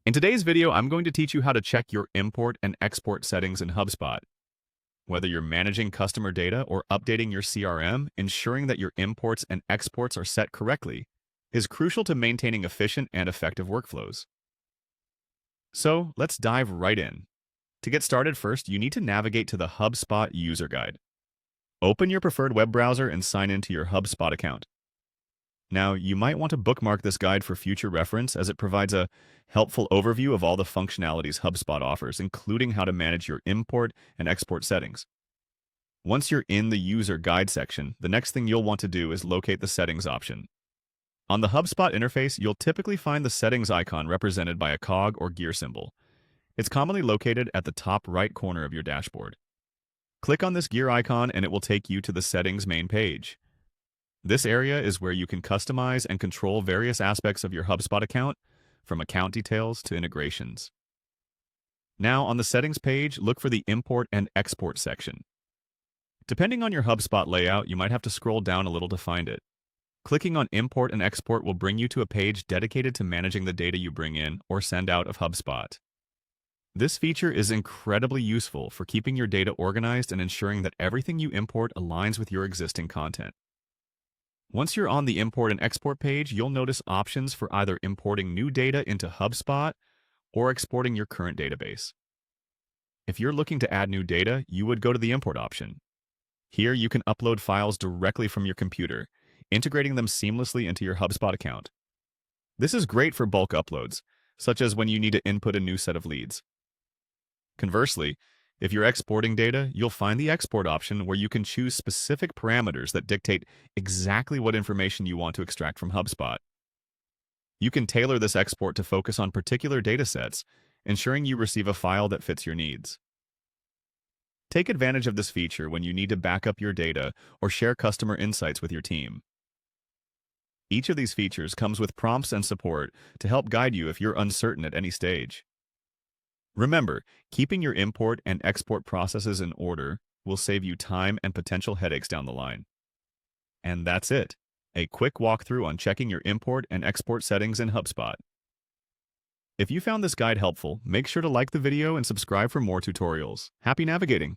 In today's video, I'm going to teach you how to check your import and export settings in HubSpot. Whether you're managing customer data or updating your CRM, ensuring that your imports and exports are set correctly is crucial to maintaining efficient and effective workflows. So let's dive right in. To get started first, you need to navigate to the HubSpot user guide. Open your preferred web browser and sign into your HubSpot account. Now, you might want to bookmark this guide for future reference as it provides a helpful overview of all the functionalities HubSpot offers, including how to manage your import and export settings. Once you're in the user guide section, the next thing you'll want to do is locate the settings option. On the HubSpot interface, you'll typically find the settings icon represented by a cog or gear symbol. It's commonly located at the top right corner of your dashboard. Click on this gear icon and it will take you to the settings main page. This area is where you can customize and control various aspects of your HubSpot account, from account details to integrations. Now, on the settings page, look for the import and export section. Depending on your HubSpot layout, you might have to scroll down a little to find it. Clicking on import and export will bring you to a page dedicated to managing the data you bring in or send out of HubSpot. This feature is incredibly useful for keeping your data organized and ensuring that everything you import aligns with your existing content. Once you're on the import and export page, you'll notice options for either importing new data into HubSpot or exporting your current database. If you're looking to add new data, you would go to the import option. Here, you can upload files directly from your computer, integrating them seamlessly into your HubSpot account. This is great for bulk uploads, such as when you need to input a new set of leads. Conversely, if you're exporting data, you'll find the export option where you can choose specific parameters that dictate exactly what information you want to extract from HubSpot. You can tailor this export to focus on particular datasets, ensuring you receive a file that fits your needs. Take advantage of this feature when you need to back up your data or share customer insights with your team. Each of these features comes with prompts and support to help guide you if you're uncertain at any stage. Remember, keeping your import and export processes in order will save you time and potential headaches down the line. And that's it. A quick walkthrough on checking your import and export settings in HubSpot. If you found this guide helpful, make sure to like the video and subscribe for more tutorials. Happy navigating!